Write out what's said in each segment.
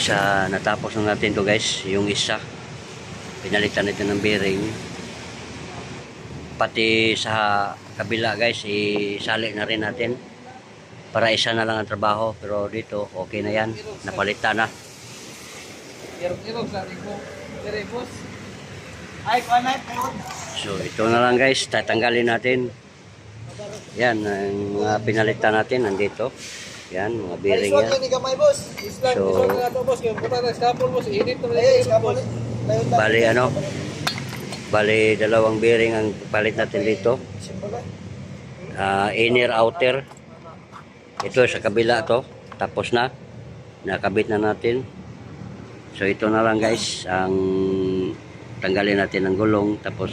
guys, natapos na natin to guys, yung isa. Pinalitan natin ng bearing. Pati sa kabila guys, isali na rin natin. Para isa na lang ang trabaho. Pero dito, okay na yan. Napalitan na. So, ito na lang guys. Tatanggalin natin. Yan, ang mga pinalitan natin. Nandito. Yan, mga bearing yan. So, bali dalawang bearing ang palit natin dito. Inner, outer. Ito sa kabila to. Tapos na. Nakabit na natin. So, ito na lang guys. Ang tanggalin natin ang gulong. Tapos,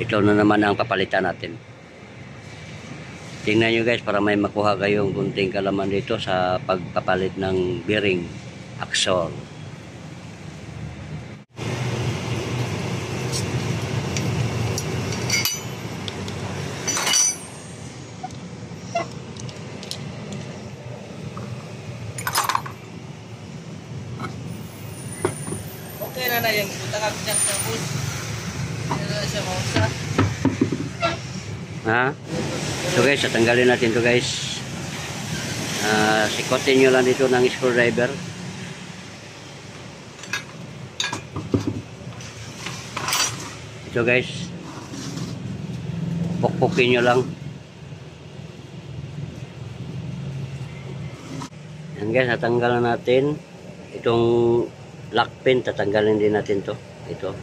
ito na naman ang papalitan natin. Tingnan nyo guys para may makuha kayong kunting kalaman dito sa pagpapalit ng bearing axle. Okay na yung butang ako dyan sa bus. Hindi na siya mausa. Ha? So guys, tanggalin natin to guys. Sikotin nyo lang dito ng screwdriver. Ito guys. Pukpukin nyo lang. Yan guys, natanggalan natin. Itong lock pin, tatanggalin din natin to. Ito.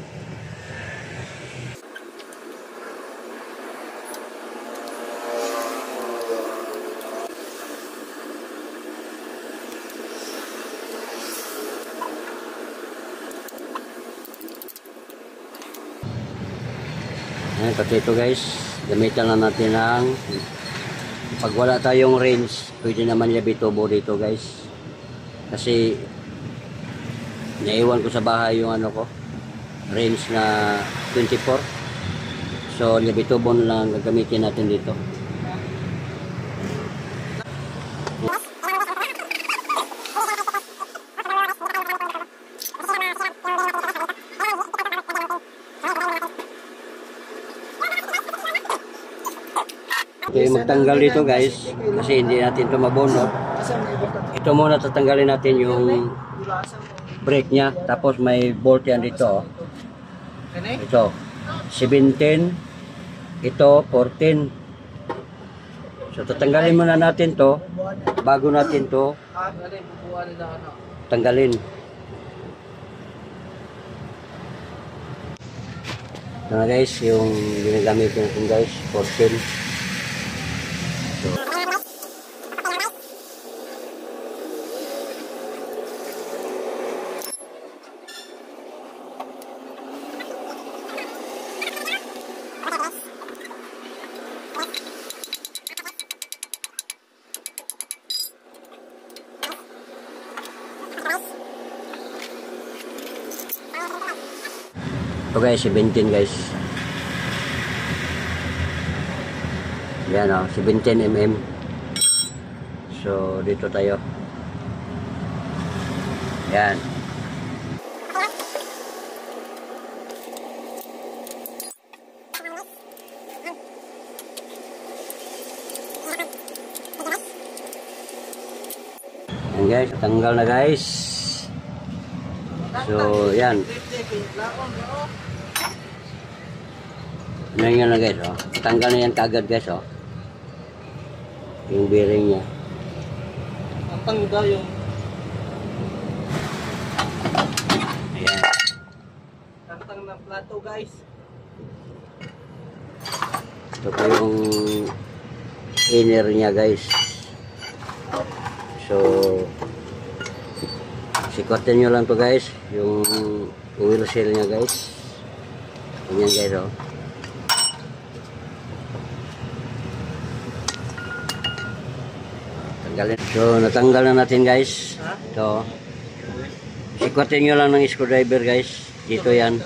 Ayan, pati ito guys, gamitan na natin ang pag wala tayong range, pwede naman yabitubo dito guys. Kasi naiwan ko sa bahay yung ano ko, range na 24. So yabitubo na lang gagamitin natin dito. Okay, magtanggal dito guys kasi hindi natin ito mabunot. Ito muna tatanggalin natin yung brake nya, tapos may bolt yan dito. Ito 17, ito 14. So tatanggalin muna natin to bago natin to tanggalin. Ito na guys yung ginagamit natin guys, 14. Ito guys, 17 guys. Yan o, 17 mm. So, dito tayo. Yan. Yan guys, tanggal na guys. So, yan. Yan na guys, oh. Tanggal na yan kagad guys, oh. Yung bearing niya. Ang tanggal yung Ayan. tangtang ng plato guys. Ito po yung inner niya guys. So, sikotin nyo lang to guys. Yung wheel seal niya guys. Ganyan guys, oh. Tanggalin. So, natanggal na natin guys. Ito. Sikotin nyo lang ng screwdriver guys. Dito yan.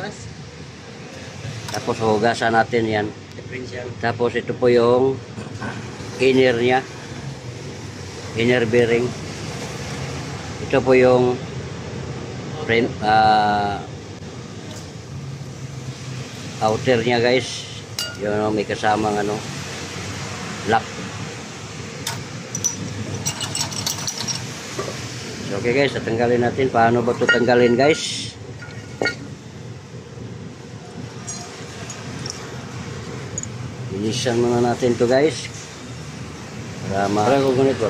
Tapos hugasan natin yan. Tapos ito po yung inner niya. Inner bearing. Ito po yung frame, outer niya guys. Yun, may kasamang ano, lock. So, okay guys, tatanggalin natin. Paano ba ito tanggalin guys? Linisan muna natin to guys. Para ko ganito.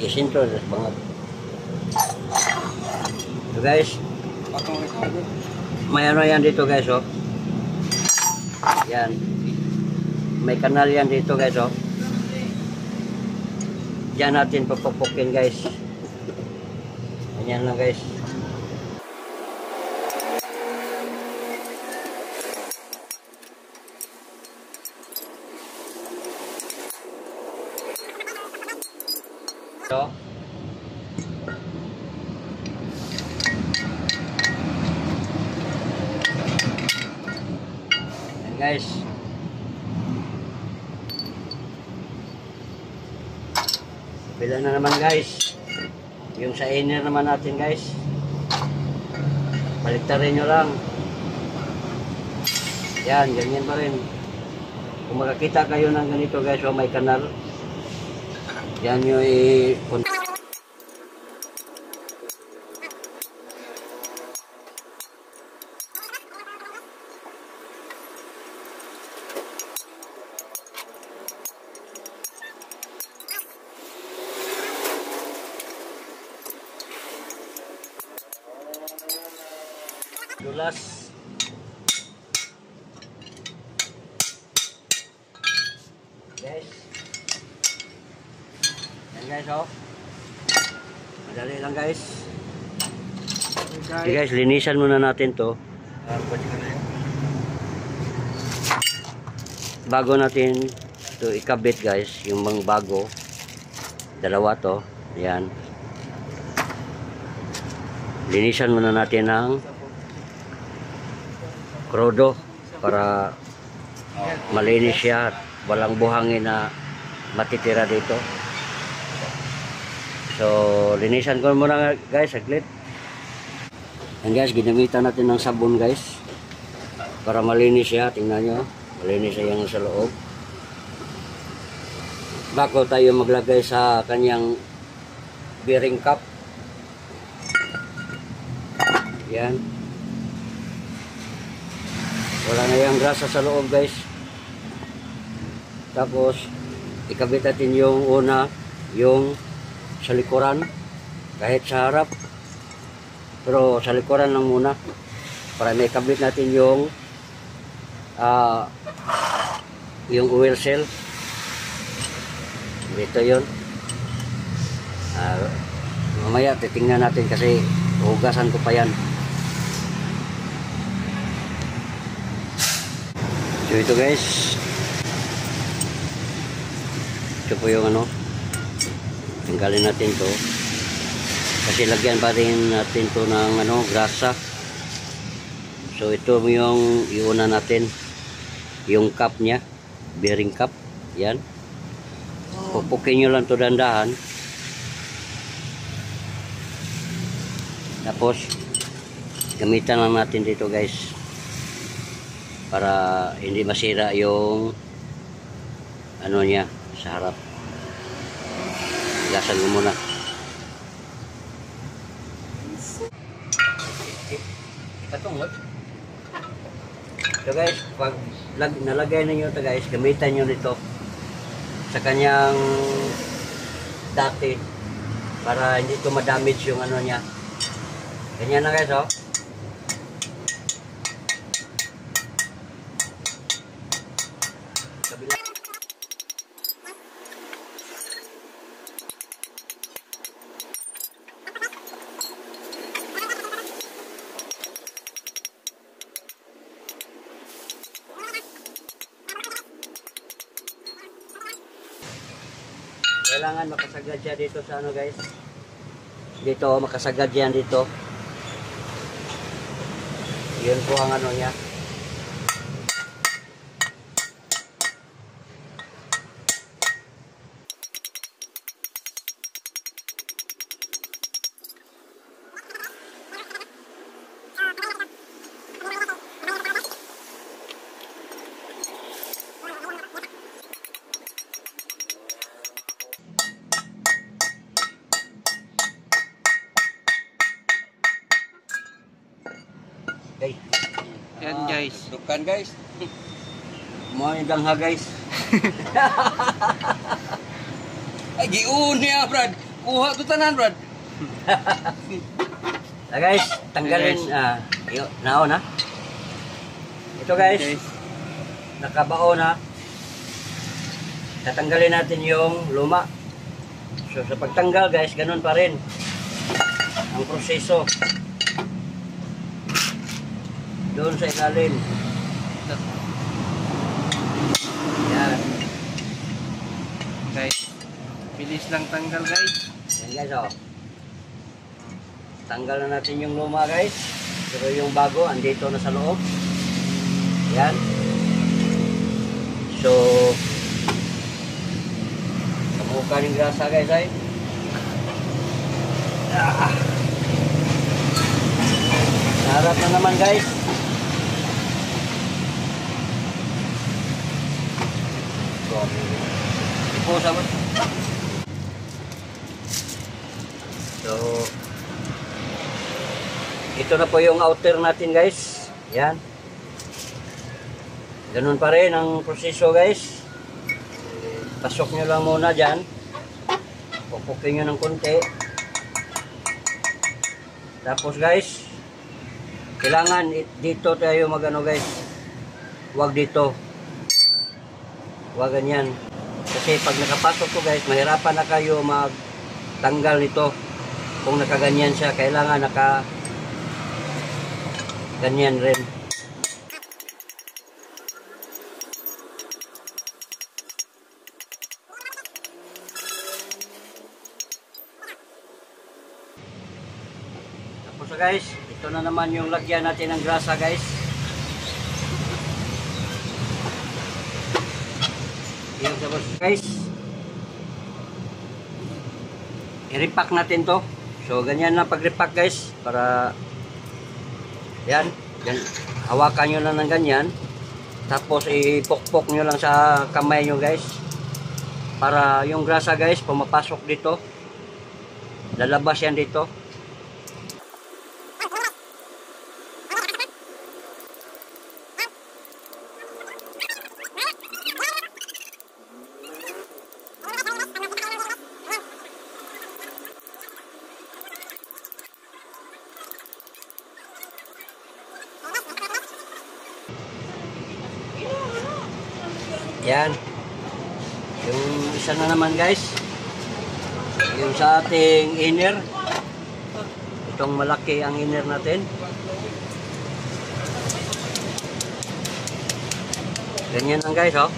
Isinto banget. So guys, may ano yan dito guys, oh. Yan. May kanal yan dito guys, oh. Diyan natin papupukin guys. Ganyan lang guys. So, yan guys. Bila na naman guys. Yung sa inner naman natin guys. Baliktarin nyo lang. Yan, ganyan pa rin. Kung makakita kayo ng ganito guys, o may kanal. Yan nyo dulas. Guys. Yan guys, oh. Madali lang guys. Okay guys, linisan muna natin to. Bago natin to ikabit guys, yung mga bago. Dalawa to. Yan. Linisan muna natin ng krodo para malinis siya at walang buhangin na matitira dito. So, linisan ko muna guys, saglit. And guys, ginamitan natin ng sabon guys para malinis siya. Tingnan nyo, malinis siya yung sa loob. Bago tayo maglagay sa kanyang bearing cup. Yan. Wala na yung grasa sa loob guys. Tapos ikabit natin yung una, yung sa likuran, kahit sa harap, pero sa likuran lang muna para may ikabit natin yung oil cell dito. Yun mamaya titingnan natin kasi hugasan ko pa yan. So ito guys, ito po yung ano, tanggalin natin to kasi lagyan pa rin natin to ng ano, grasa. So ito yung iuna natin, yung cup nya, bearing cup. Yan, pupukin nyo lang to dandahan. Tapos gamitan lang natin dito guys para hindi masira yung ano niya sa harap. Gasan mo muna. Ipatungod. So guys, pag nalagay na nyo ito guys, gamitan nyo nito sa kanyang dati para hindi ito ma-damage yung ano niya. Ganyan na guys, oh. Kabila. Kailangan makasagad siya dito sa ano guys. Dito, makasagad yan dito. Yun po ang ano niya. Okay. Yan guys. Tukan guys. Mo yung gangha guys. Ay giun niya Brad. Kuha to tanan Brad. Guys, tanggalin naon ha. Ito guys, nakabao na. Tatanggalin natin yung luma. So sa pagtanggal guys, ganun pa rin ang proseso. Doon sa ilalim. Yan. Guys. Bilis lang tanggal guys. Yan guys oh. Tanggal na natin yung luma guys. Pero yung bago, andito na sa loob. Yan. So, kamuka ng grasa guys ay. Sarap na naman guys. Ipo sabot. So, ito na po yung outer natin guys. Yan. Ganun pa rin ang proseso guys. Pasok nyo lang muna dyan. Pupukin nyo ng konti. Tapos guys, kailangan dito tayo magano guys. Huwag dito. Huwag ganyan. Kasi pag nakapasok ko guys, mahirapan na kayo magtanggal nito. Kung nakaganyan siya, kailangan ganyan rin. Tapos guys, ito na naman yung lagyan natin ng grasa guys. Yung tapos guys, i-repack natin to. So ganyan na pag-repack guys, para yan, hawakan nyo lang ng ganyan. Tapos ipokpok nyo lang sa kamay nyo guys, para yung grasa guys pumapasok dito, lalabas yan dito. Yan. Yung isa na naman guys. Yung sa ating inner. Itong malaki ang inner natin. Ganyan lang guys oh.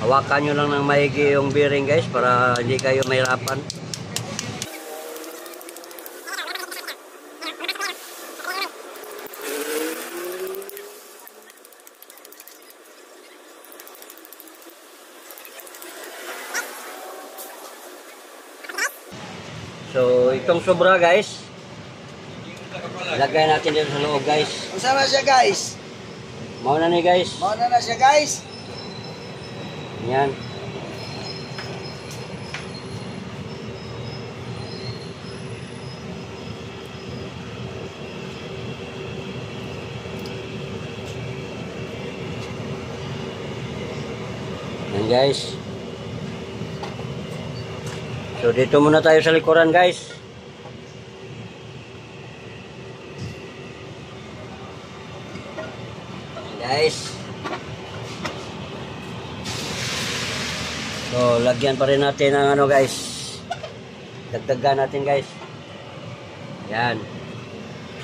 Hawakan nyo lang ng maigi yung bearing guys para hindi kayo mahirapan. So, itong sobra guys, lagay natin dito sa loob guys. Unsa na siya guys? Mauna ni guys. Mauna na siya guys. Yan. Yan guys. So dito muna tayo sa likuran guys. Guys. So lagyan pa rin natin ng ano guys. Dagdagan natin guys. Yan.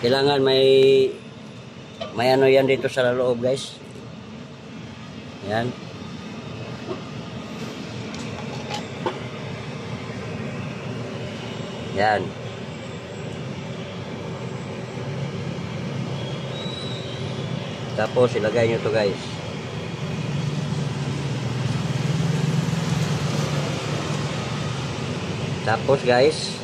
Kailangan may ano yan dito sa loob guys. Yan. Yan. Tapos ilagay nyo to guys. Tapos guys,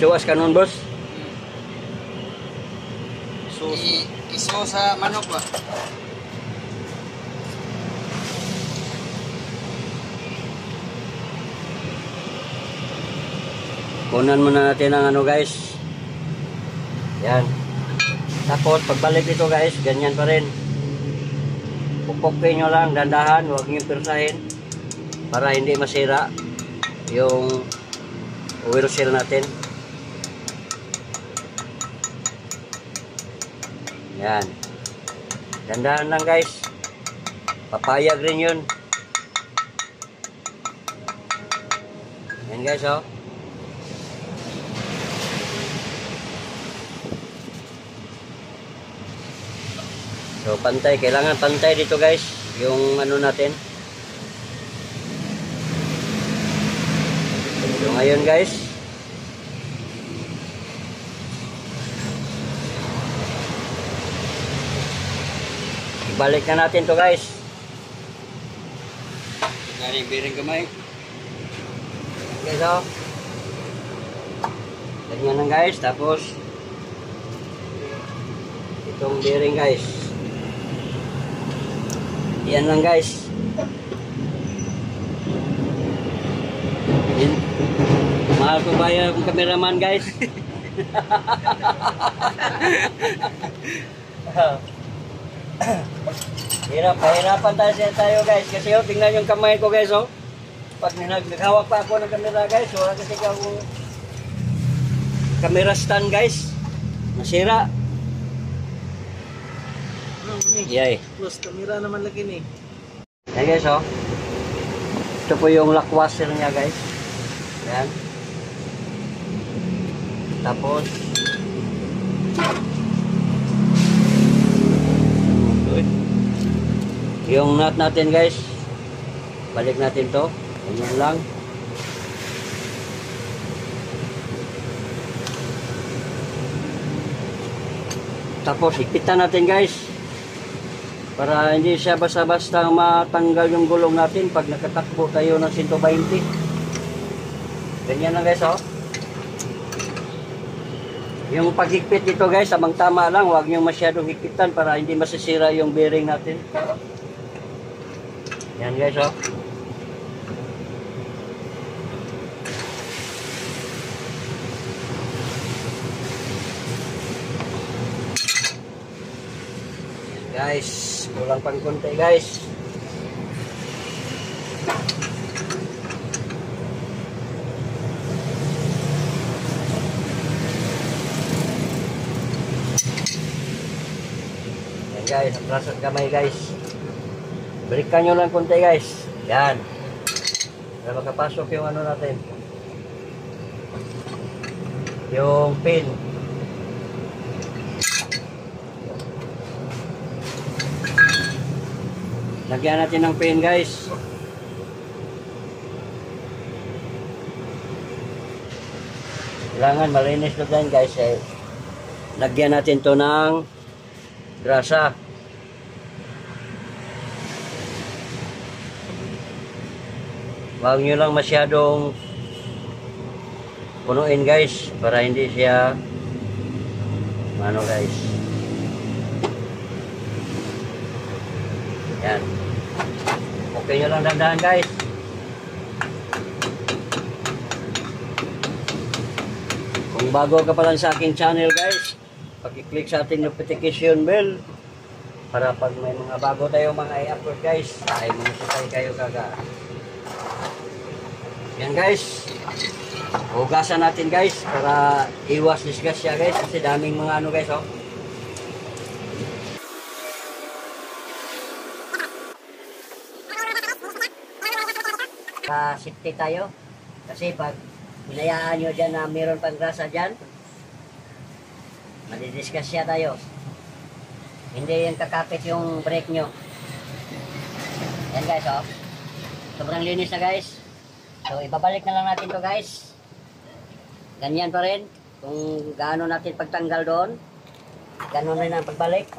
suwas ka nun boss? Iso sa manok ba? Kunan muna natin ang ano guys. Yan. Tapos pagbalik dito guys, ganyan pa rin. Pupukin nyo lang, dandahan, huwag nyo persahin para hindi masira yung oil seal natin. Yan. Dandahan lang guys. Papayag rin yun. Yan guys oh. So pantay, kailangan pantay dito guys yung ano natin. So ngayon guys, ibalik na natin to guys. Galing biring kamay. Okay so, ganyan lang guys. Tapos itong bearing guys, yan lang guys. Mahal ko ba yung cameraman guys? Pahirapan tayo guys. Kasi oh, tingnan yung kamay ko guys oh. Pag naghawak pa ako ng camera guys, wala kasi akong camera stand guys. Nasira. Yay. Plus, kamera naman lagi ni. Yan guys oh. Ito po yung lock washer niya guys. Yan. Tapos yung nut natin guys, balik natin to. Ganyan lang. Tapos ipitan natin guys para hindi siya basta-basta matanggal yung gulong natin pag nakatakbo tayo ng 120. Ganyan lang guys oh. Yung paghigpit dito guys, tamang tama lang, huwag nyo masyadong higpitan para hindi masisira yung bearing natin. Yan guys oh. Yan guys, kulang pang konti guys. Yan guys, ang rasad kamay guys. Balikan nyo lang konti guys. Yan. Para makapasok yung ano natin. Yung pin. Lagyan natin ng pin guys. Kailangan malinis na din guys. Lagyan natin to ng grasa. Huwag nyo lang masyadong punuin guys para hindi siya ano guys. Yan. Okay nyo lang dandahan guys. Kung bago ka pa lang sa aking channel guys, pag-click sa ating notification bell para pag may mga bago tayo mga i-upload guys ay mamusukay kayo kaga. Yan guys, hugasan natin guys para iwas disgrasya guys kasi daming mga ano guys oh. Safety tayo kasi pag hinayaan nyo dyan na mayroon pang grasa dyan, madidisgrasya tayo. Hindi yung kakapit yung brake nyo. Yan guys oh, sobrang linis na guys. So, ibabalik na lang natin to guys. Ganyan pa rin. Kung gaano natin pagtanggal doon, ganon rin ang pagbalik.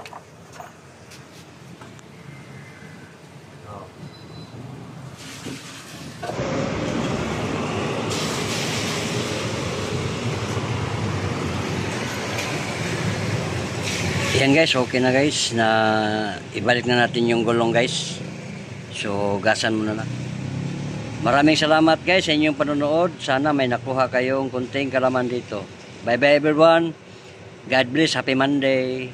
Oh. Yan guys, okay na guys. Na ibalik na natin yung gulong guys. So, gasan muna na. Maraming salamat guys sa inyong panonood. Sana may nakuha kayong kunting kalaman dito. Bye bye everyone. God bless. Happy Monday.